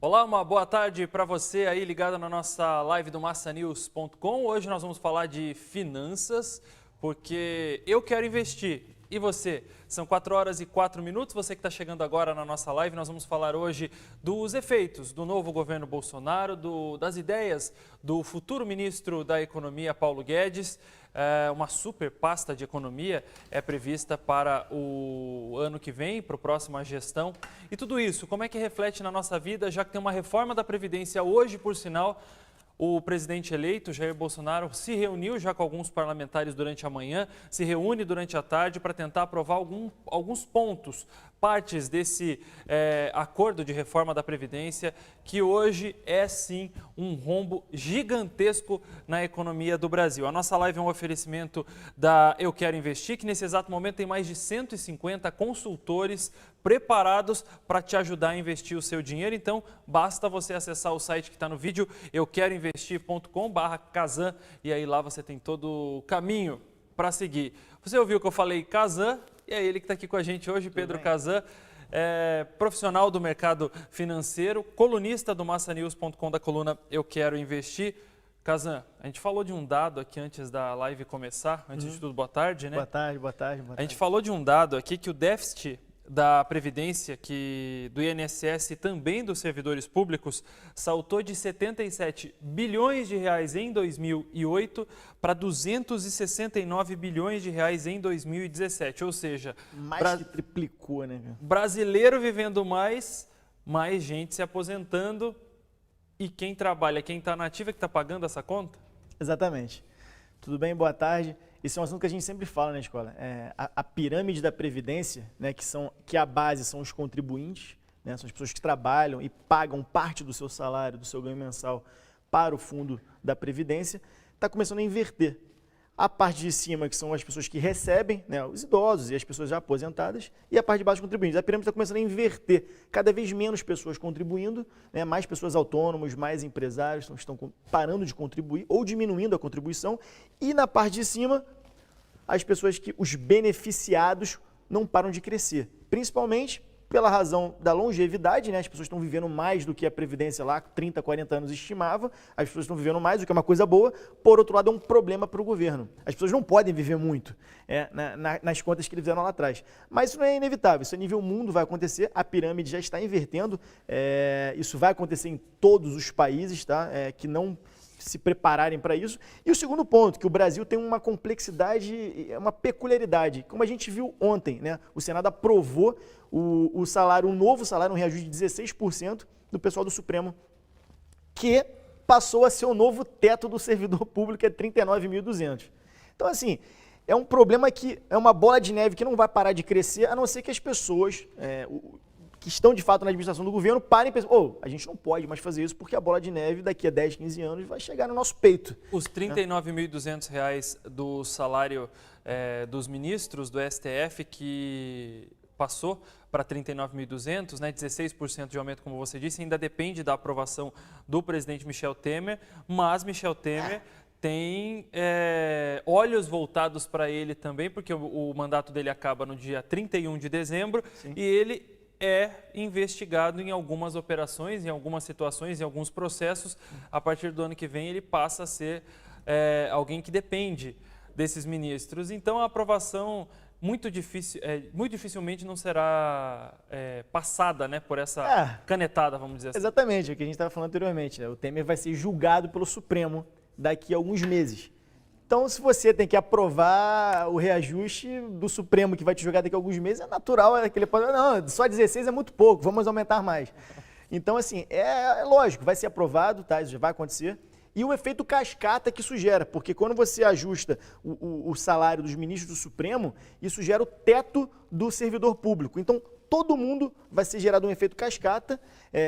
Olá, uma boa tarde para você aí ligado na nossa live do massanews.com. Hoje nós vamos falar de finanças, porque eu quero investir. E você? São 4 horas e 4 minutos. Você que está chegando agora na nossa live, nós vamos falar hoje dos efeitos do novo governo Bolsonaro, das ideias do futuro ministro da Economia, Paulo Guedes. Uma super pasta de economia é prevista para o ano que vem, para a próxima gestão. E tudo isso, como é que reflete na nossa vida, já que tem uma reforma da Previdência hoje, por sinal. O presidente eleito, Jair Bolsonaro, se reuniu já com alguns parlamentares durante a manhã, se reúne durante a tarde para tentar aprovar alguns pontos, partes desse acordo de reforma da Previdência, que hoje é sim um rombo gigantesco na economia do Brasil. A nossa live é um oferecimento da Eu Quero Investir, que nesse exato momento tem mais de 150 consultores preparados para te ajudar a investir o seu dinheiro. Então, basta você acessar o site que está no vídeo, euqueroinvestir.com/Kazan, e aí lá você tem todo o caminho para seguir. Você ouviu que eu falei Kazan, e é ele que está aqui com a gente hoje, Pedro Kazan, profissional do mercado financeiro, colunista do massanews.com da coluna Eu Quero Investir. Kazan, a gente falou de um dado aqui antes da live começar, antes de tudo, boa tarde, né? Boa tarde, boa tarde. A gente falou de um dado aqui que o déficit da Previdência, do INSS e também dos servidores públicos, saltou de 77 bilhões de reais em 2008 para 269 bilhões de reais em 2017. Ou seja, mais que triplicou, né? Brasileiro vivendo mais gente se aposentando, e quem trabalha, quem está na ativa, que está pagando essa conta? Exatamente. Tudo bem? Boa tarde. Esse é um assunto que a gente sempre fala na escola. A pirâmide da Previdência, né, que a base são os contribuintes, né, são as pessoas que trabalham e pagam parte do seu salário, do seu ganho mensal para o fundo da Previdência, está começando a inverter. A parte de cima, que são as pessoas que recebem, né, os idosos e as pessoas já aposentadas, e a parte de baixo, os contribuintes. A pirâmide está começando a inverter. Cada vez menos pessoas contribuindo, né, mais pessoas autônomos, mais empresários estão parando de contribuir ou diminuindo a contribuição. E na parte de cima, as pessoas os beneficiados não param de crescer. Principalmente pela razão da longevidade, né? As pessoas estão vivendo mais do que a Previdência lá, 30, 40 anos estimava, as pessoas estão vivendo mais, o que é uma coisa boa. Por outro lado, é um problema para o governo. As pessoas não podem viver muito nas contas que eles fizeram lá atrás. Mas isso não é inevitável, isso a nível mundo vai acontecer, a pirâmide já está invertendo, isso vai acontecer em todos os países, tá? Que não se prepararem para isso. E o segundo ponto, que o Brasil tem uma complexidade, uma peculiaridade, como a gente viu ontem, né? O Senado aprovou o salário, um novo salário, um reajuste de 16% do pessoal do Supremo, que passou a ser o novo teto do servidor público, que é 39.200. Então, assim, é um problema que é uma bola de neve que não vai parar de crescer, a não ser que as pessoas que estão de fato na administração do governo parem e pensem, a gente não pode mais fazer isso porque a bola de neve daqui a 10, 15 anos vai chegar no nosso peito. Os R$ 39.200 do salário dos ministros do STF, que passou para 39.200, né, 16% de aumento, como você disse, ainda depende da aprovação do presidente Michel Temer, mas Michel Temer tem olhos voltados para ele também, porque o mandato dele acaba no dia 31 de dezembro. Sim. E ele é investigado em algumas operações, em algumas situações, em alguns processos. A partir do ano que vem, ele passa a ser alguém que depende desses ministros. Então, a aprovação muito dificilmente não será passada, né, por essa canetada, vamos dizer assim. Exatamente, é o que a gente estava falando anteriormente, né? O Temer vai ser julgado pelo Supremo daqui a alguns meses. Então, se você tem que aprovar o reajuste do Supremo que vai te julgar daqui a alguns meses, é natural que ele pode... Não, só 16 é muito pouco, vamos aumentar mais. Então, assim, é lógico, vai ser aprovado, tá? Isso já vai acontecer. E o efeito cascata que isso gera, porque quando você ajusta o salário dos ministros do Supremo, isso gera o teto do servidor público. Então, todo mundo vai ser gerado um efeito cascata,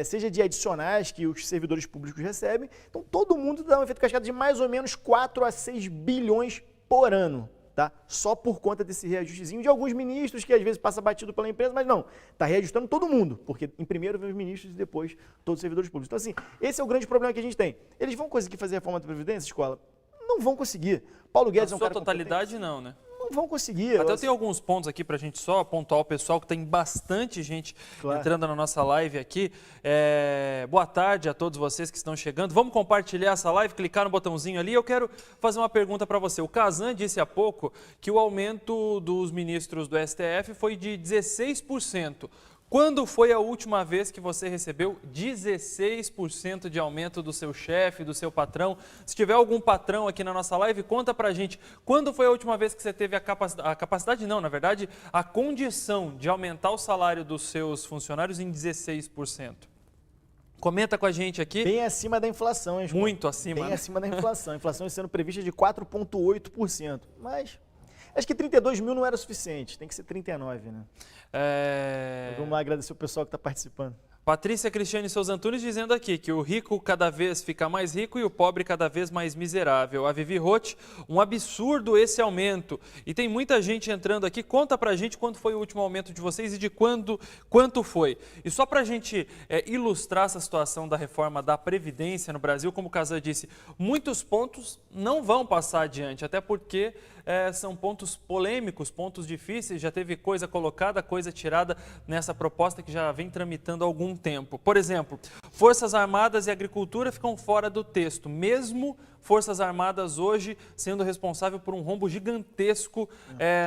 seja de adicionais que os servidores públicos recebem. Então, todo mundo dá um efeito cascata de mais ou menos 4 a 6 bilhões por ano. Tá? Só por conta desse reajustezinho de alguns ministros que às vezes passa batido pela empresa, mas não, está reajustando todo mundo, porque em primeiro vem os ministros e depois todos os servidores públicos. Então, assim, esse é o grande problema que a gente tem. Eles vão conseguir fazer a reforma da Previdência, escola? Não vão conseguir. Paulo Guedes é um cara totalidade, não, né? não vão conseguir. Até eu tenho alguns pontos aqui para a gente só pontuar o pessoal, que tem bastante gente entrando na nossa live aqui. Boa tarde a todos vocês que estão chegando. Vamos compartilhar essa live, clicar no botãozinho ali. Eu quero fazer uma pergunta para você. O Kazan disse há pouco que o aumento dos ministros do STF foi de 16%. Quando foi a última vez que você recebeu 16% de aumento do seu chefe, do seu patrão? Se tiver algum patrão aqui na nossa live, conta pra gente. Quando foi a última vez que você teve a capacidade, não, na verdade, a condição de aumentar o salário dos seus funcionários em 16%? Comenta com a gente aqui. Bem acima da inflação, hein, João? Muito acima. Bem acima da inflação. A inflação sendo prevista de 4,8%. Mas acho que 32 mil não era suficiente, tem que ser 39, né? Vamos lá agradecer o pessoal que está participando. Patrícia Cristiane Souza Antunes dizendo aqui que o rico cada vez fica mais rico e o pobre cada vez mais miserável. A Vivi Roth, um absurdo esse aumento. E tem muita gente entrando aqui. Conta pra gente quando foi o último aumento de vocês e de quanto foi. E só pra gente ilustrar essa situação da reforma da Previdência no Brasil, como o Kazan disse, muitos pontos não vão passar adiante, até porque são pontos polêmicos, pontos difíceis, já teve coisa colocada, coisa tirada nessa proposta que já vem tramitando há algum tempo. Por exemplo, Forças Armadas e Agricultura ficam fora do texto, mesmo Forças Armadas hoje sendo responsável por um rombo gigantesco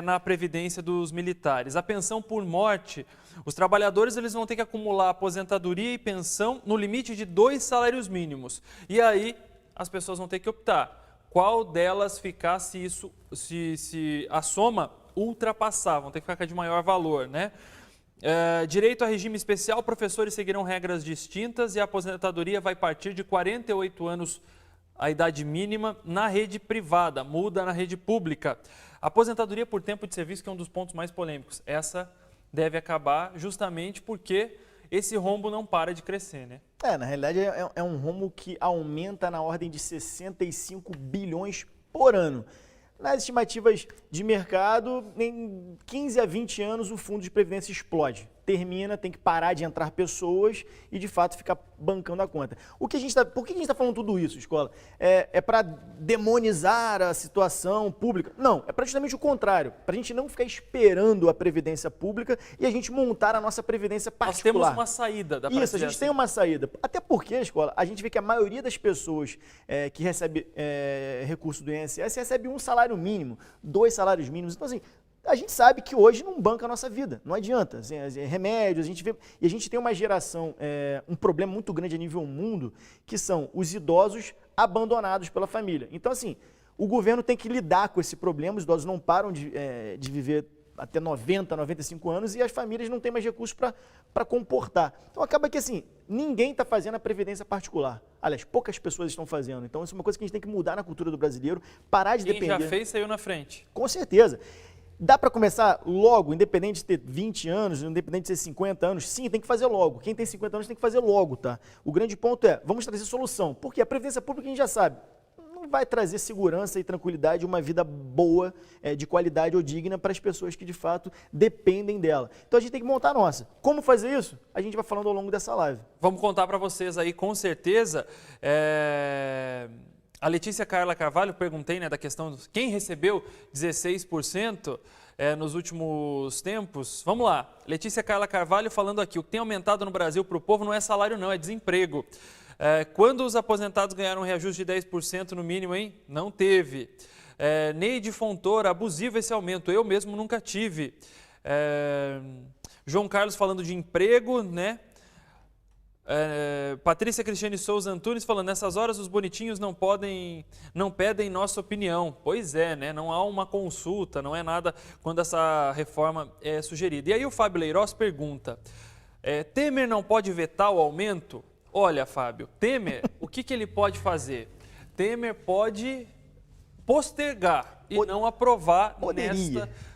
na Previdência dos militares. A pensão por morte, os trabalhadores eles vão ter que acumular aposentadoria e pensão no limite de 2 salários mínimos. E aí as pessoas vão ter que optar qual delas ficar se a soma ultrapassar, vão ter que ficar de maior valor, né? Direito a regime especial, professores seguirão regras distintas e a aposentadoria vai partir de 48 anos, a idade mínima, na rede privada, muda na rede pública. Aposentadoria por tempo de serviço, que é um dos pontos mais polêmicos, essa deve acabar justamente porque esse rombo não para de crescer, né? Na realidade é um rombo que aumenta na ordem de 65 bilhões por ano. Nas estimativas de mercado, em 15 a 20 anos o fundo de previdência explode. Termina, tem que parar de entrar pessoas e, de fato, ficar bancando a conta. Por que a gente está falando tudo isso, Escola? É para demonizar a situação pública? Não, é para justamente o contrário. Para a gente não ficar esperando a previdência pública e a gente montar a nossa previdência particular. Nós temos uma saída. Dá pra Isso, a gente tem uma saída. Até porque, Escola, a gente vê que a maioria das pessoas que recebe recurso do INSS recebe um salário mínimo, 2 salários mínimos. Então, assim, a gente sabe que hoje não banca a nossa vida, não adianta. Remédios, a gente tem uma geração, um problema muito grande a nível mundo, que são os idosos abandonados pela família. Então, assim, o governo tem que lidar com esse problema, os idosos não param de viver até 90, 95 anos e as famílias não têm mais recursos para comportar. Então, acaba que, assim, ninguém está fazendo a previdência particular. Aliás, poucas pessoas estão fazendo. Então, isso é uma coisa que a gente tem que mudar na cultura do brasileiro, parar de depender. Quem já fez, saiu na frente. Com certeza. Dá para começar logo, independente de ter 20 anos, independente de ter 50 anos? Sim, tem que fazer logo. Quem tem 50 anos tem que fazer logo, tá? O grande ponto vamos trazer solução. Porque a previdência pública a gente já sabe, não vai trazer segurança e tranquilidade, uma vida boa, de qualidade ou digna para as pessoas que de fato dependem dela. Então a gente tem que montar a nossa. Como fazer isso? A gente vai falando ao longo dessa live. Vamos contar para vocês aí, com certeza. A Letícia Carla Carvalho, perguntei, né, da questão de quem recebeu 16% nos últimos tempos. Vamos lá, Letícia Carla Carvalho falando aqui, o que tem aumentado no Brasil para o povo não é salário não, é desemprego. Quando os aposentados ganharam um reajuste de 10% no mínimo, hein? Não teve. Neide Fontoura, abusivo esse aumento, eu mesmo nunca tive. João Carlos falando de emprego, né? Patrícia Cristiane Souza Antunes falando, nessas horas os bonitinhos não pedem nossa opinião. Pois é, né? Não há uma consulta, não é nada quando essa reforma é sugerida. E aí o Fábio Leiroz pergunta, Temer não pode vetar o aumento? Olha, Fábio, Temer, o que ele pode fazer? Temer pode postergar e não aprovar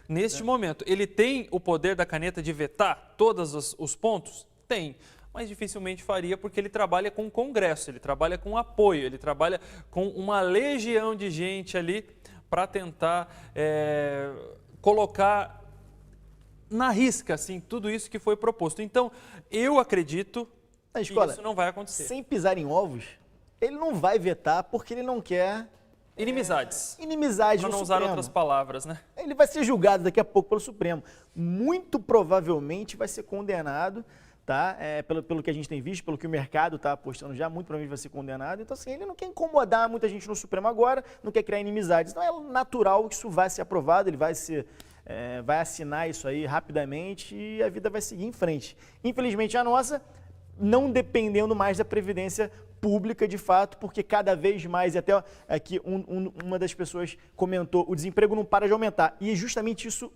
neste momento. Ele tem o poder da caneta de vetar todos os pontos? Tem. Mas dificilmente faria porque ele trabalha com o Congresso, ele trabalha com apoio, ele trabalha com uma legião de gente ali para tentar colocar na risca assim, tudo isso que foi proposto. Então, eu acredito que isso não vai acontecer. Sem pisar em ovos, ele não vai vetar porque ele não quer Inimizades. Inimizade Para no não usar Supremo. outras palavras, né? Ele vai ser julgado daqui a pouco pelo Supremo. Muito provavelmente vai ser condenado, tá? Pelo que a gente tem visto, pelo que o mercado está apostando já, muito provavelmente vai ser condenado. Então, assim, ele não quer incomodar muita gente no Supremo agora, não quer criar inimizades. Então, é natural que isso vai ser aprovado, ele vai assinar isso aí rapidamente e a vida vai seguir em frente. Infelizmente, a nossa, não dependendo mais da Previdência pública, de fato, porque cada vez mais, e até aqui uma das pessoas comentou, o desemprego não para de aumentar. E justamente isso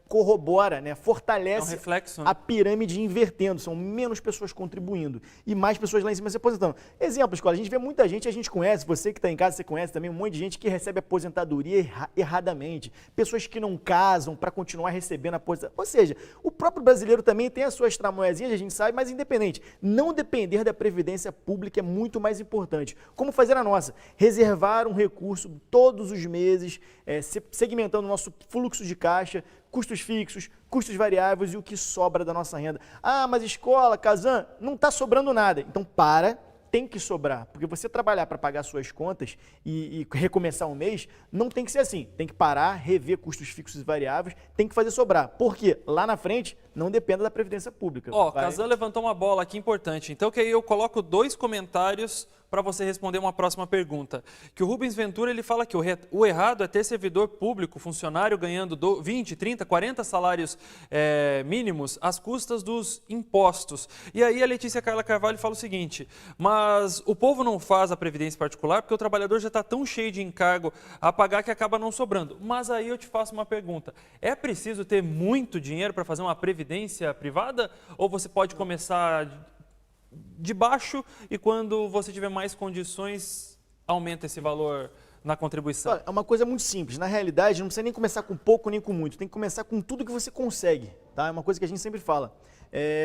corrobora, né, fortalece reflexo, né? a pirâmide invertendo, são menos pessoas contribuindo e mais pessoas lá em cima se aposentando. Exemplo, escola, a gente vê muita gente, a gente conhece, você que está em casa, você conhece também um monte de gente que recebe aposentadoria erradamente, pessoas que não casam para continuar recebendo aposentadoria. Ou seja, o próprio brasileiro também tem as suas tramóiazinhas, a gente sabe, mas independente, não depender da previdência pública é muito mais importante. Como fazer a nossa? Reservar um recurso todos os meses, segmentando o nosso fluxo de caixa, custos fixos, custos variáveis e o que sobra da nossa renda. Ah, mas escola, Kazan, não está sobrando nada. Então tem que sobrar, porque você trabalhar para pagar suas contas e recomeçar um mês, não tem que ser assim. Tem que parar, rever custos fixos e variáveis, tem que fazer sobrar. Porque lá na frente não dependa da Previdência Pública. Kazan levantou uma bola aqui importante. Então que aí eu coloco 2 comentários para você responder uma próxima pergunta. Que o Rubens Ventura ele fala que o errado é ter servidor público, funcionário ganhando 20, 30, 40 salários mínimos às custas dos impostos. E aí a Letícia Carla Carvalho fala o seguinte, mas o povo não faz a previdência particular porque o trabalhador já está tão cheio de encargo a pagar que acaba não sobrando. Mas aí eu te faço uma pergunta, é preciso ter muito dinheiro para fazer uma previdência privada? Ou você pode começar de baixo e quando você tiver mais condições, aumenta esse valor na contribuição? Olha, é uma coisa muito simples. Na realidade, não precisa nem começar com pouco nem com muito. Tem que começar com tudo que você consegue. Tá? É uma coisa que a gente sempre fala.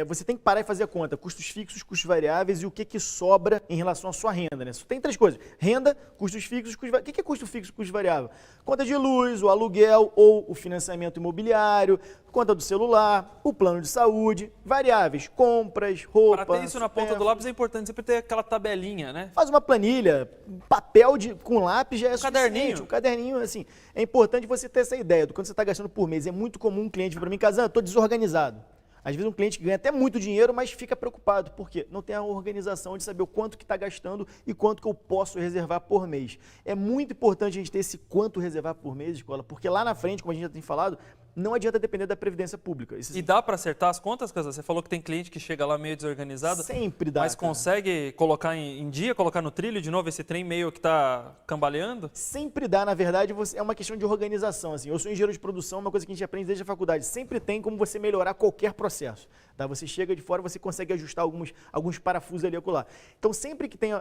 Você tem que parar e fazer a conta. Custos fixos, custos variáveis e o que sobra em relação à sua renda. Né? Só tem 3 coisas. Renda, custos fixos, custos variáveis. O que é custo fixo, custo variável? Conta de luz, o aluguel ou o financiamento imobiliário, conta do celular, o plano de saúde, variáveis, compras, roupa. Para ter isso na ponta do lápis é importante sempre ter aquela tabelinha, né? Faz uma planilha, papel com lápis já é suficiente. Caderninho. Um caderninho, assim, é importante você ter essa ideia do quanto você está gastando por mês. É muito comum um cliente vir para mim, Kazan, estou desorganizado. Às vezes um cliente ganha até muito dinheiro, mas fica preocupado, porque não tem a organização de saber o quanto que está gastando e quanto que eu posso reservar por mês. É muito importante a gente ter esse quanto reservar por mês, escola, porque lá na frente, como a gente já tem falado, não adianta depender da Previdência Pública. Isso, e dá para acertar as contas, Kazan? Você falou que tem cliente que chega lá meio desorganizado. Sempre dá, mas consegue colocar em dia, colocar no trilho de novo esse trem meio que está cambaleando? Sempre dá, na verdade, é uma questão de organização. Assim. Eu sou engenheiro de produção, uma coisa que a gente aprende desde a faculdade. Sempre tem como você melhorar qualquer processo. Tá? Você chega de fora, você consegue ajustar alguns parafusos ali e acolá. Então, sempre que tem...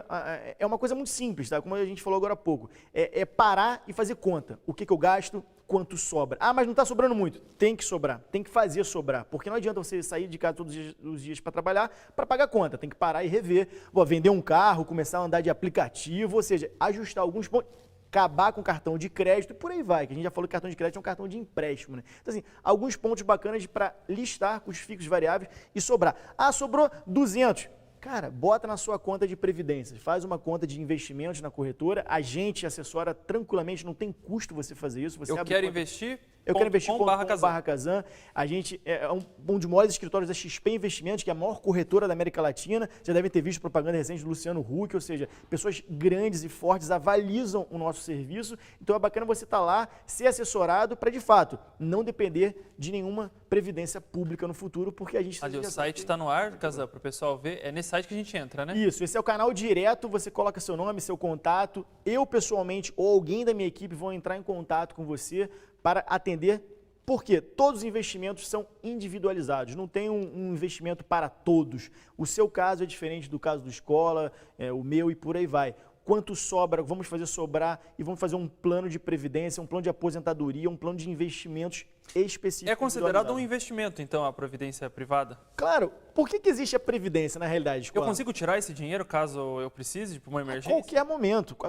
É uma coisa muito simples, tá? Como a gente falou agora há pouco. É parar e fazer conta. O que eu gasto, quanto sobra. Ah, mas não está sobrando muito. Tem que sobrar, tem que fazer sobrar. Porque não adianta você sair de casa todos os dias para trabalhar para pagar conta. Tem que parar e rever. Vender um carro, começar a andar de aplicativo, ou seja, ajustar alguns pontos, acabar com cartão de crédito e por aí vai. Que a gente já falou que cartão de crédito é um cartão de empréstimo, né? Então, assim, alguns pontos bacanas para listar com os fixos variáveis e sobrar. Ah, sobrou 200. Cara, bota na sua conta de previdência, faz uma conta de investimentos na corretora, a gente assessora tranquilamente, não tem custo você fazer isso. Você eu quero investir. Eu quero investir.com/Kazan. A gente é um dos maiores escritórios da XP Investimentos, que é a maior corretora da América Latina. Você deve ter visto propaganda recente do Luciano Huck, ou seja, pessoas grandes e fortes avalizam o nosso serviço. Então é bacana você estar lá, ser assessorado para, de fato, não depender de nenhuma previdência pública no futuro, porque a gente... O site está no ar, Kazan, para o pessoal ver. É nesse site que a gente entra, né? Isso, esse é o canal direto, você coloca seu nome, seu contato. Eu, pessoalmente, ou alguém da minha equipe vão entrar em contato com você para atender, porque todos os investimentos são individualizados, não tem um investimento para todos. O seu caso é diferente do caso do escola, o meu e por aí vai. Quanto sobra, vamos fazer sobrar e vamos fazer um plano de previdência, um plano de aposentadoria, um plano de investimentos específico. É considerado um investimento, então, a previdência privada? Claro. Por que existe a previdência, na realidade, Escola? Eu consigo tirar esse dinheiro caso eu precise para uma emergência? A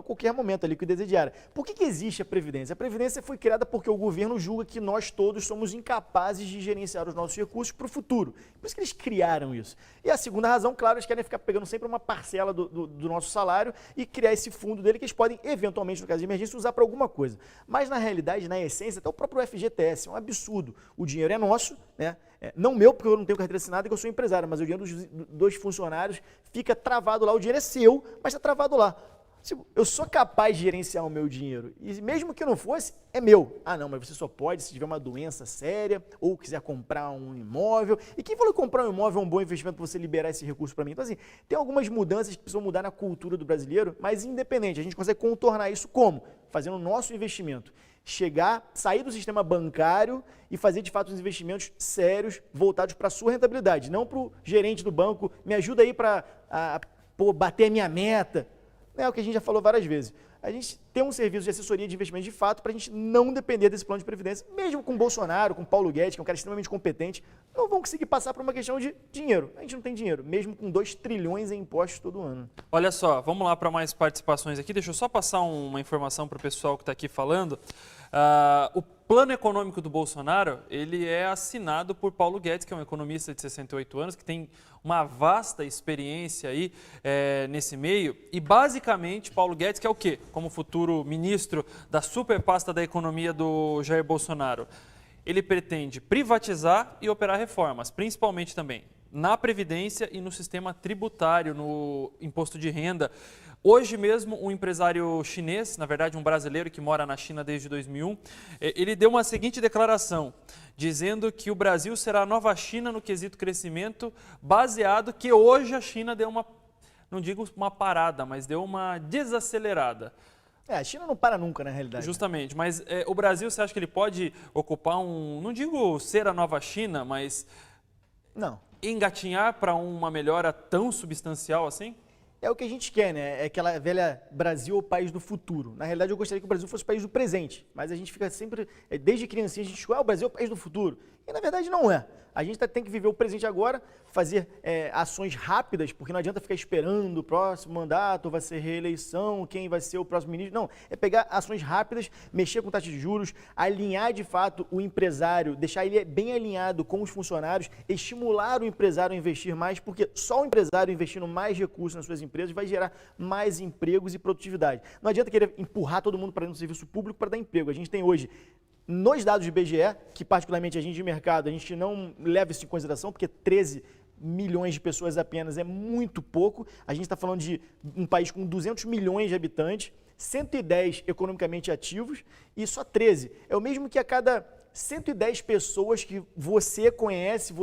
qualquer momento, a liquidez é diária. Por que existe a previdência? A previdência foi criada porque o governo julga que nós todos somos incapazes de gerenciar os nossos recursos para o futuro. Por isso que eles criaram isso. E a segunda razão, claro, eles querem ficar pegando sempre uma parcela do nosso salário e criar esse fundo dele que eles podem, eventualmente, no caso de emergência, usar para alguma coisa. Mas, na realidade, na essência, até o próprio FGTS é um absurdo. O dinheiro é nosso, né? Não meu, porque eu não tenho carteira assinada e que eu sou empresário, mas o dinheiro dos funcionários fica travado lá. O dinheiro é seu, mas está travado lá. Eu sou capaz de gerenciar o meu dinheiro e mesmo que não fosse, é meu. Ah, não, mas você só pode se tiver uma doença séria ou quiser comprar um imóvel. E quem falou que comprar um imóvel é um bom investimento para você liberar esse recurso para mim? Então, assim, tem algumas mudanças que precisam mudar na cultura do brasileiro, mas independente, a gente consegue contornar isso como? Fazendo o nosso investimento. Sair do sistema bancário e fazer de fato uns investimentos sérios voltados para a sua rentabilidade, não para o gerente do banco, me ajuda aí para bater a minha meta. É o que a gente já falou várias vezes. A gente tem um serviço de assessoria de investimento de fato para a gente não depender desse plano de previdência, mesmo com o Bolsonaro, com o Paulo Guedes, que é um cara extremamente competente, não vão conseguir passar por uma questão de dinheiro. A gente não tem dinheiro, mesmo com 2 trilhões em impostos todo ano. Olha só, vamos lá para mais participações aqui. Deixa eu só passar uma informação para o pessoal que está aqui falando. O plano econômico do Bolsonaro, ele é assinado por Paulo Guedes, que é um economista de 68 anos, que tem uma vasta experiência aí nesse meio. E basicamente, Paulo Guedes, que é o quê? Como futuro ministro da superpasta da economia do Jair Bolsonaro, ele pretende privatizar e operar reformas, principalmente também na Previdência e no sistema tributário, no imposto de renda. Hoje mesmo, um empresário chinês, na verdade um brasileiro que mora na China desde 2001, ele deu uma seguinte declaração, dizendo que o Brasil será a nova China no quesito crescimento, baseado que hoje a China deu uma, não digo uma parada, mas deu uma desacelerada. A China não para nunca, na realidade. Justamente, mas o Brasil, você acha que ele pode ocupar não digo ser a nova China, mas engatinhar para uma melhora tão substancial assim? É o que a gente quer, né? É aquela velha Brasil, o país do futuro. Na realidade, eu gostaria que o Brasil fosse o país do presente, mas a gente fica sempre, desde criancinha, a gente diz, o Brasil é o país do futuro. E na verdade não é. A gente tem que viver o presente agora, fazer ações rápidas, porque não adianta ficar esperando o próximo mandato, vai ser reeleição, quem vai ser o próximo ministro. Não, é pegar ações rápidas, mexer com taxa de juros, alinhar de fato o empresário, deixar ele bem alinhado com os funcionários, estimular o empresário a investir mais, porque só o empresário investindo mais recursos nas suas empresas vai gerar mais empregos e produtividade. Não adianta querer empurrar todo mundo para dentro do serviço público para dar emprego. A gente tem hoje, nos dados do IBGE, que particularmente a gente de mercado, a gente não leva isso em consideração, porque 13 milhões de pessoas apenas é muito pouco. A gente está falando de um país com 200 milhões de habitantes, 110 economicamente ativos e só 13. É o mesmo que a cada 110 pessoas que você conhece,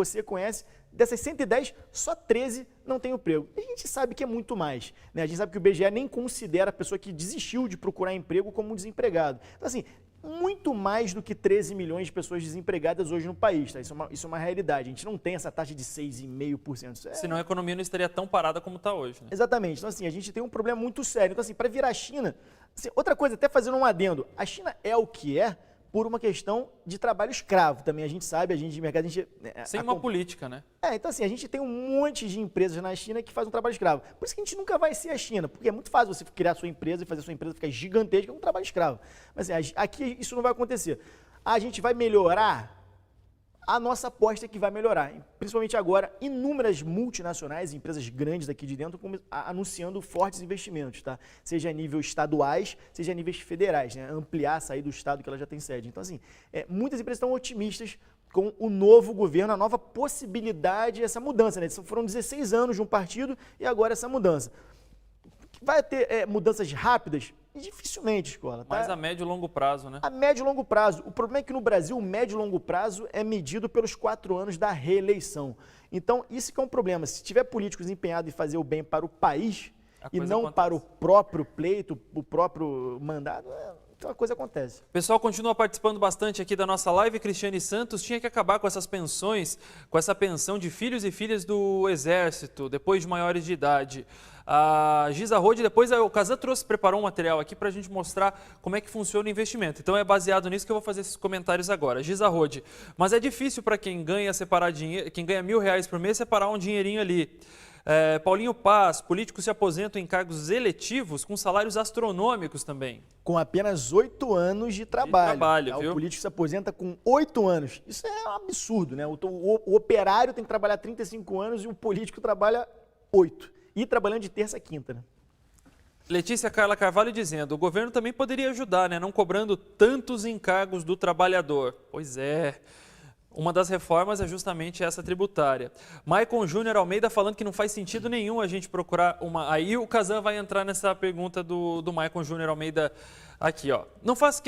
dessas 110, só 13 não tem emprego. A gente sabe que é muito mais, né? A gente sabe que o IBGE nem considera a pessoa que desistiu de procurar emprego como um desempregado. Então, assim, muito mais do que 13 milhões de pessoas desempregadas hoje no país, tá? Isso é uma realidade. A gente não tem essa taxa de 6,5%. Senão a economia não estaria tão parada como está hoje, né? Exatamente. Então, assim, a gente tem um problema muito sério. Então, assim, para virar a China... Assim, outra coisa, até fazendo um adendo, a China é o que é por uma questão de trabalho escravo. Também a gente sabe, a gente de mercado... Sem uma política, né? Então, assim, a gente tem um monte de empresas na China que fazem um trabalho escravo. Por isso que a gente nunca vai ser a China, porque é muito fácil você criar a sua empresa e fazer a sua empresa ficar gigantesca com um trabalho escravo. Mas assim, aqui isso não vai acontecer. A gente vai melhorar, a nossa aposta é que vai melhorar. Principalmente agora, inúmeras multinacionais, empresas grandes daqui de dentro, anunciando fortes investimentos, tá? Seja a nível estaduais, seja a níveis federais, né? Ampliar, sair do estado que ela já tem sede. Então, assim, muitas empresas estão otimistas com o novo governo, a nova possibilidade, essa mudança, né? Foram 16 anos de um partido e agora essa mudança. Vai ter mudanças rápidas? Dificilmente, Escola. Tá? Mas a médio e longo prazo, né? A médio e longo prazo. O problema é que no Brasil, o médio e longo prazo é medido pelos 4 anos da reeleição. Então, isso que é um problema. Se tiver políticos empenhados em fazer o bem para o país, e não para o próprio pleito, o próprio mandado, então a coisa acontece. O pessoal continua participando bastante aqui da nossa live. Cristiane Santos: tinha que acabar com essas pensões, com essa pensão de filhos e filhas do Exército, depois de maiores de idade. A Giza Rode, depois o Kazan preparou um material aqui para a gente mostrar como é que funciona o investimento. Então é baseado nisso que eu vou fazer esses comentários agora. Giza Rode: mas é difícil para quem ganha separar dinheiro, quem ganha R$1.000 por mês, separar um dinheirinho ali. Paulinho Paz: políticos se aposentam em cargos eletivos com salários astronômicos também. Com apenas 8 anos de trabalho. Viu? O político se aposenta com 8 anos. Isso é um absurdo, né? O operário tem que trabalhar 35 anos e o político trabalha 8. E trabalhando de terça a quinta, né? Letícia Carla Carvalho dizendo: o governo também poderia ajudar, né? Não cobrando tantos encargos do trabalhador. Pois é. Uma das reformas é justamente essa tributária. Maicon Júnior Almeida falando que não faz sentido nenhum a gente procurar uma... Aí o Kazan vai entrar nessa pergunta do Maicon Júnior Almeida aqui, ó. Não faz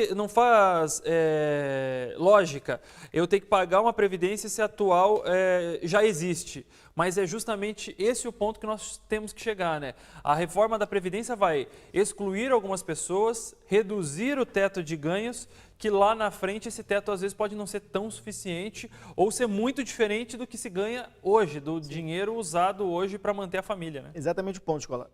lógica eu ter que pagar uma previdência se a atual já existe. Mas é justamente esse o ponto que nós temos que chegar, né? A reforma da Previdência vai excluir algumas pessoas, reduzir o teto de ganhos, que lá na frente esse teto às vezes pode não ser tão suficiente ou ser muito diferente do que se ganha hoje, do dinheiro usado hoje para manter a família, né? Exatamente o ponto, Escola.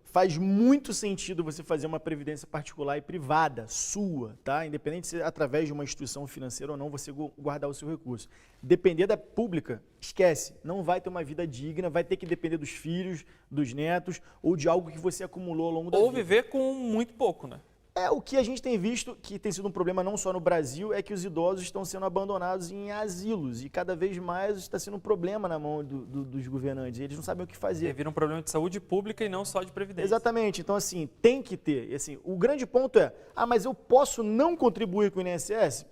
Faz muito sentido você fazer uma previdência particular e privada, sua, tá? Independente se através de uma instituição financeira ou não, você guardar o seu recurso. Depender da pública, esquece, não vai ter uma vida digna, vai ter que depender dos filhos, dos netos ou de algo que você acumulou ao longo da vida. Ou viver com muito pouco, né? O que a gente tem visto, que tem sido um problema não só no Brasil, é que os idosos estão sendo abandonados em asilos e cada vez mais está sendo um problema na mão dos governantes. Eles não sabem o que fazer. Vira um problema de saúde pública e não só de previdência. Exatamente. Então, assim, tem que ter. E, assim, o grande ponto é, mas eu posso não contribuir com o INSS?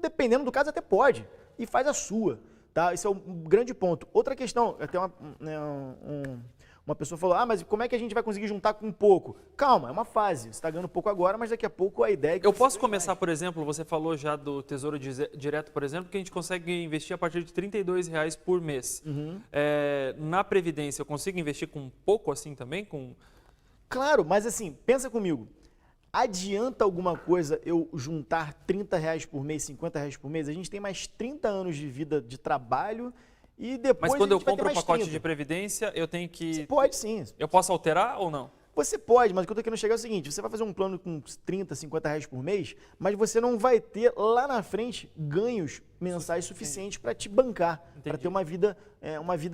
Dependendo do caso, até pode. E faz a sua. Tá? Esse é o grande ponto. Outra questão, até uma pessoa falou, mas como é que a gente vai conseguir juntar com pouco? Calma, é uma fase. Você está ganhando pouco agora, mas daqui a pouco a ideia é que... Eu posso começar, por exemplo, você falou já do Tesouro Direto, por exemplo, que a gente consegue investir a partir de R$32 por mês. Uhum. Na Previdência, eu consigo investir com pouco assim também? Claro, mas assim, pensa comigo. Adianta alguma coisa eu juntar R$30 por mês, R$50 por mês? A gente tem mais 30 anos de vida de trabalho... E depois mas quando eu compro um pacote de previdência, eu tenho que... Você pode sim. Eu posso alterar ou não? Você pode, mas o que eu estou querendo chegar é o seguinte, você vai fazer um plano com 30, R$50 por mês, mas você não vai ter lá na frente ganhos mensais suficientes para te bancar, para ter uma vida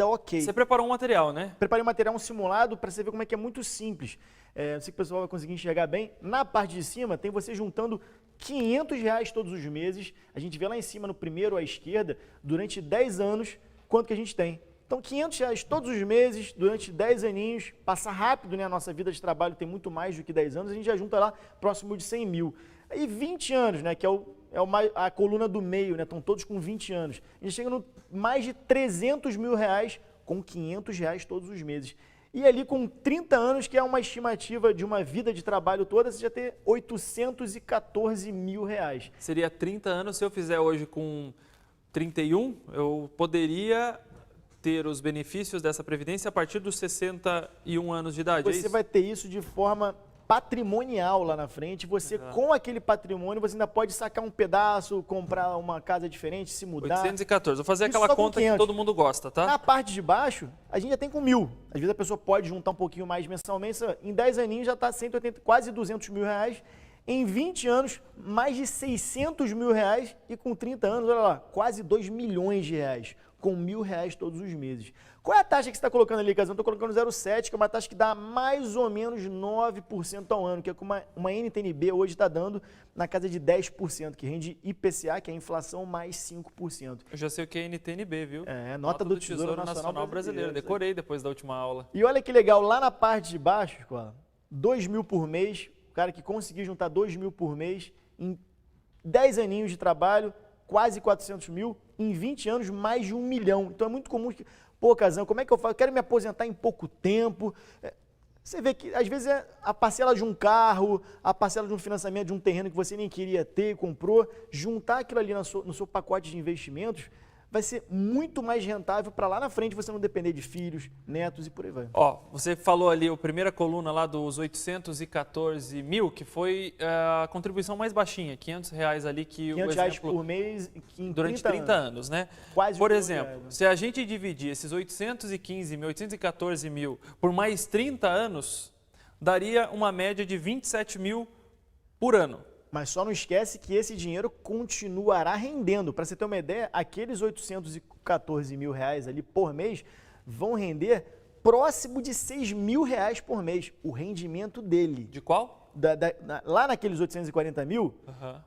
ok. Você preparou um material, né? Preparei um material, um simulado, para você ver como é que é muito simples. Não sei se o pessoal vai conseguir enxergar bem. Na parte de cima tem você juntando R$500 todos os meses. A gente vê lá em cima, no primeiro à esquerda, durante 10 anos, quanto que a gente tem. Então, R$500 todos os meses, durante 10 aninhos, passa rápido, né? A nossa vida de trabalho tem muito mais do que 10 anos, a gente já junta lá próximo de 100 mil. Aí 20 anos, né? Que é a coluna do meio, né? Estão todos com 20 anos. A gente chega no mais de R$300 mil com R$500 todos os meses. E ali com 30 anos, que é uma estimativa de uma vida de trabalho toda, você já tem R$814 mil. Seria 30 anos, se eu fizer hoje com 31, eu poderia ter os benefícios dessa previdência a partir dos 61 anos de idade. Você vai ter isso de forma patrimonial lá na frente. Você, com aquele patrimônio, você ainda pode sacar um pedaço, comprar uma casa diferente, se mudar. 814. Vou fazer aquela conta que todo mundo gosta, tá? Na parte de baixo, a gente já tem com 1.000. Às vezes a pessoa pode juntar um pouquinho mais mensalmente. Em 10 aninhos já está 180, quase R$200 mil. Em 20 anos, mais de R$600 mil e com 30 anos, olha lá, quase R$2 milhões, com R$1.000 todos os meses. Qual é a taxa que você está colocando ali, Kazan? Estou colocando 0,7, que é uma taxa que dá mais ou menos 9% ao ano, que é como uma NTNB hoje está dando na casa de 10%, que rende IPCA, que é a inflação, mais 5%. Eu já sei o que é NTNB, viu? Nota do Tesouro Nacional Brasileiro. Decorei depois da última aula. E olha que legal, lá na parte de baixo, R$2 mil por mês, o cara que conseguir juntar R$2 mil por mês, em 10 aninhos de trabalho, quase R$400 mil, em 20 anos, mais de R$1 milhão. Então é muito comum que, Kazan, como é que eu faço? Eu quero me aposentar em pouco tempo. Você vê que, às vezes, é a parcela de um carro, a parcela de um financiamento de um terreno que você nem queria ter, comprou, juntar aquilo ali no seu pacote de investimentos, vai ser muito mais rentável para lá na frente você não depender de filhos, netos e por aí vai. Ó, você falou ali, a primeira coluna lá dos 814 mil, que foi a contribuição mais baixinha, R$500 ali que o R$500 exemplo... por mês durante 30 anos, né? Quase Por R$1 exemplo, milhão, né? se a gente dividir esses 815 mil, 814 mil por mais 30 anos, daria uma média de 27 mil por ano. Mas só não esquece que esse dinheiro continuará rendendo. Para você ter uma ideia, aqueles 814 mil reais ali por mês vão render próximo de 6 mil reais por mês. O rendimento dele. De qual? Lá naqueles 840 mil,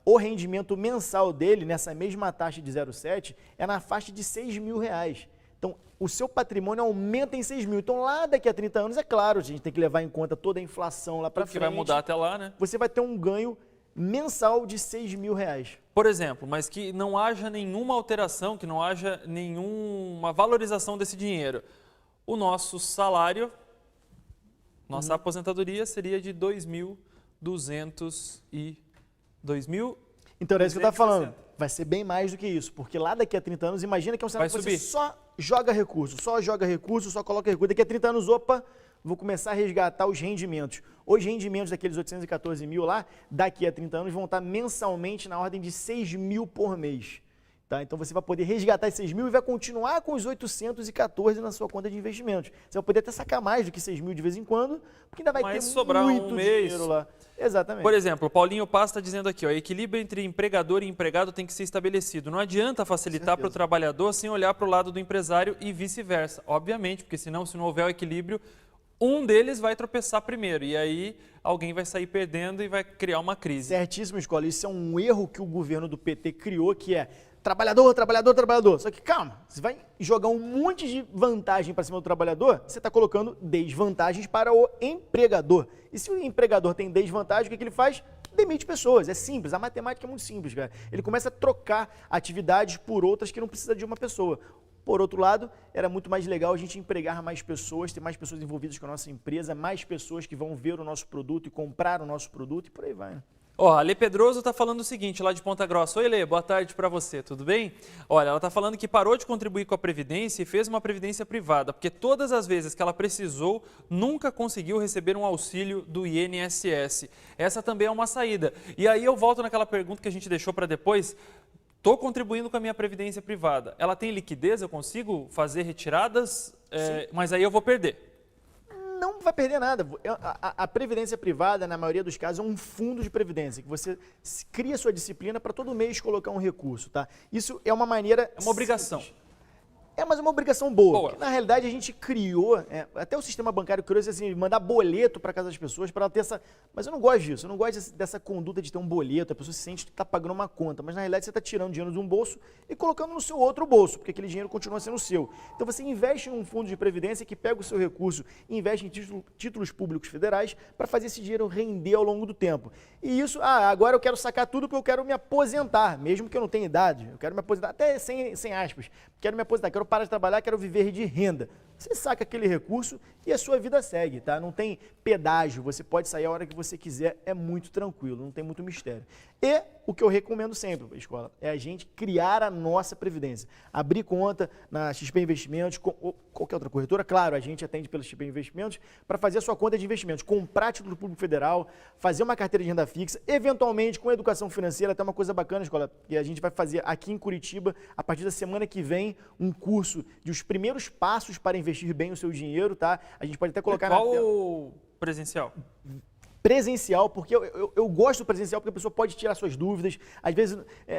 o rendimento mensal dele, nessa mesma taxa de 0,7, é na faixa de 6 mil reais. Então, o seu patrimônio aumenta em 6 mil. Então, lá daqui a 30 anos, é claro, a gente tem que levar em conta toda a inflação lá para frente. Que vai mudar até lá, né? Você vai ter um ganho mensal de 6 mil reais. Por exemplo, mas que não haja nenhuma alteração, que não haja nenhuma valorização desse dinheiro. O nosso salário, nossa aposentadoria seria de 2.200 e 2.000. Então, é isso que eu estava falando. Vai ser bem mais do que isso, porque lá daqui a 30 anos, imagina que é um cenário que você só joga recurso, só coloca recurso. Daqui a 30 anos, opa, vou começar a resgatar os rendimentos. Os rendimentos daqueles 814 mil lá, daqui a 30 anos, vão estar mensalmente na ordem de 6 mil por mês. Tá? Então você vai poder resgatar esses 6 mil e vai continuar com os 814 na sua conta de investimentos. Você vai poder até sacar mais do que 6 mil de vez em quando, porque ainda vai ter sobrar muito mês. dinheiro lá. Exatamente. Por exemplo, o Paulinho Paz está dizendo aqui, ó, equilíbrio entre empregador e empregado tem que ser estabelecido. Não adianta facilitar para o trabalhador sem olhar para o lado do empresário e vice-versa. Obviamente, porque senão, se não houver o equilíbrio, um deles vai tropeçar primeiro e aí alguém vai sair perdendo e vai criar uma crise. Certíssimo, Escola. Isso é um erro que o governo do PT criou, que é trabalhador, trabalhador, trabalhador. Só que calma, você vai jogar um monte de vantagem para cima do trabalhador, você está colocando desvantagens para o empregador. E se o empregador tem desvantagem, o que ele faz? Demite pessoas. É simples, a matemática é muito simples, cara. Ele começa a trocar atividades por outras que não precisa de uma pessoa. Por outro lado, era muito mais legal a gente empregar mais pessoas, ter mais pessoas envolvidas com a nossa empresa, mais pessoas que vão ver o nosso produto e comprar o nosso produto e por aí vai, né? Ó, a Lê Pedroso está falando o seguinte, lá de Ponta Grossa. Oi, Lê, boa tarde para você, tudo bem? Olha, ela está falando que parou de contribuir com a Previdência e fez uma Previdência privada, porque todas as vezes que ela precisou, nunca conseguiu receber um auxílio do INSS. Essa também é uma saída. E aí eu volto naquela pergunta que a gente deixou para depois. Estou contribuindo com a minha previdência privada. Ela tem liquidez? Eu consigo fazer retiradas? Mas aí eu vou perder. Não vai perder nada. A previdência privada, na maioria dos casos, é um fundo de previdência, que você cria sua disciplina para todo mês colocar um recurso, tá? Isso é uma maneira... É uma obrigação. Mas é uma obrigação boa. Na realidade, a gente criou, até o sistema bancário criou assim, mandar boleto para casa das pessoas para ela ter essa... Mas eu não gosto disso, eu não gosto dessa conduta de ter um boleto, a pessoa se sente que está pagando uma conta, mas na realidade você está tirando dinheiro de um bolso e colocando no seu outro bolso, porque aquele dinheiro continua sendo seu. Então você investe em um fundo de previdência que pega o seu recurso e investe em títulos públicos federais para fazer esse dinheiro render ao longo do tempo. E isso, agora eu quero sacar tudo porque eu quero me aposentar, mesmo que eu não tenha idade, eu quero me aposentar, até sem aspas, quero me aposentar, quero parar de trabalhar, quero viver de renda. Você saca aquele recurso e a sua vida segue, tá? Não tem pedágio, você pode sair a hora que você quiser, é muito tranquilo, não tem muito mistério. E o que eu recomendo sempre, escola, é a gente criar a nossa previdência. Abrir conta na XP Investimentos, ou qualquer outra corretora, claro, a gente atende pela XP Investimentos, para fazer a sua conta de investimentos, comprar título público federal, fazer uma carteira de renda fixa, eventualmente com educação financeira, até uma coisa bacana, escola, que a gente vai fazer aqui em Curitiba, a partir da semana que vem, um curso de os primeiros passos para investir bem o seu dinheiro, tá? A gente pode até colocar na tela. Qual presencial? Presencial, porque eu gosto do presencial porque a pessoa pode tirar suas dúvidas, às vezes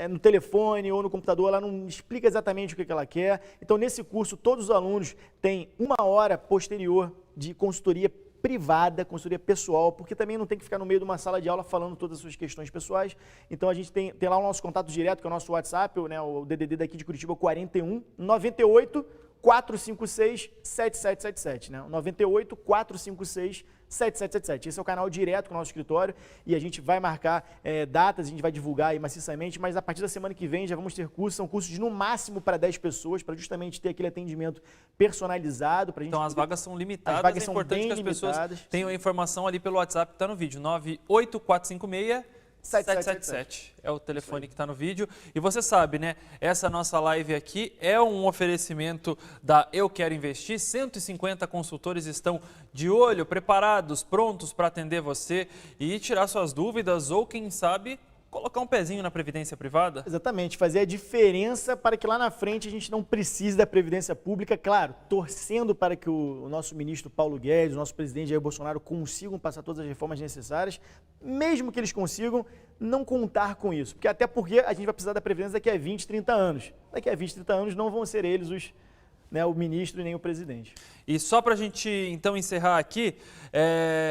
no telefone ou no computador ela não explica exatamente o que ela quer. Então, nesse curso, todos os alunos têm 1 hora posterior de consultoria privada, consultoria pessoal, porque também não tem que ficar no meio de uma sala de aula falando todas as suas questões pessoais. Então, a gente tem lá o nosso contato direto, que é o nosso WhatsApp, né, o DDD daqui de Curitiba, 41 98 456 7777, né? 98 456 7777. Esse é o canal direto com o nosso escritório e a gente vai marcar datas, a gente vai divulgar aí maciçamente, mas a partir da semana que vem já vamos ter cursos, são cursos de no máximo para 10 pessoas, para justamente ter aquele atendimento personalizado. Pra gente então as vagas são limitadas, as vagas é importante são bem que as pessoas limitadas. tenham a informação ali pelo WhatsApp que está no vídeo, 98456 777 é o telefone que está no vídeo. E você sabe, né? Essa nossa live aqui é um oferecimento da Eu Quero Investir. 150 consultores estão de olho, preparados, prontos para atender você e tirar suas dúvidas ou, quem sabe, colocar um pezinho na previdência privada? Exatamente, fazer a diferença para que lá na frente a gente não precise da previdência pública, claro, torcendo para que o nosso ministro Paulo Guedes, o nosso presidente Jair Bolsonaro consigam passar todas as reformas necessárias, mesmo que eles consigam, não contar com isso, porque até porque a gente vai precisar da previdência daqui a 20, 30 anos. Daqui a 20, 30 anos não vão ser eles o ministro e nem o presidente. E só para a gente, então, encerrar aqui,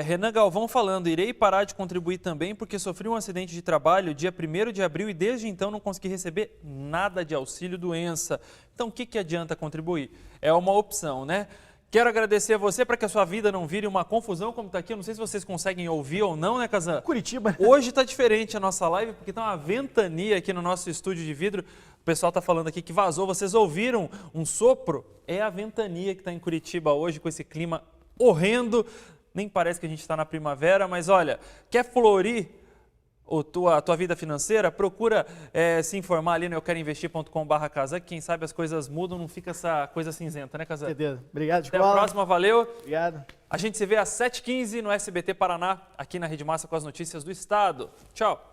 Renan Galvão falando, irei parar de contribuir também porque sofri um acidente de trabalho dia 1º de abril e desde então não consegui receber nada de auxílio-doença. Então, o que adianta contribuir? É uma opção, né? Quero agradecer a você para que a sua vida não vire uma confusão como está aqui. Eu não sei se vocês conseguem ouvir ou não, né, Kazan? Curitiba. Hoje está diferente a nossa live porque está uma ventania aqui no nosso estúdio de vidro. O pessoal está falando aqui que vazou. Vocês ouviram um sopro? É a ventania que está em Curitiba hoje com esse clima horrendo. Nem parece que a gente está na primavera, mas olha, quer florir a tua vida financeira? Procura se informar ali no euqueroinvestir.com/Kazan, que quem sabe as coisas mudam, não fica essa coisa cinzenta, né, Kazan? Certeza. Obrigado, Até escola. a próxima, valeu. Obrigado. A gente se vê às 7h15 no SBT Paraná, aqui na Rede Massa com as notícias do Estado. Tchau.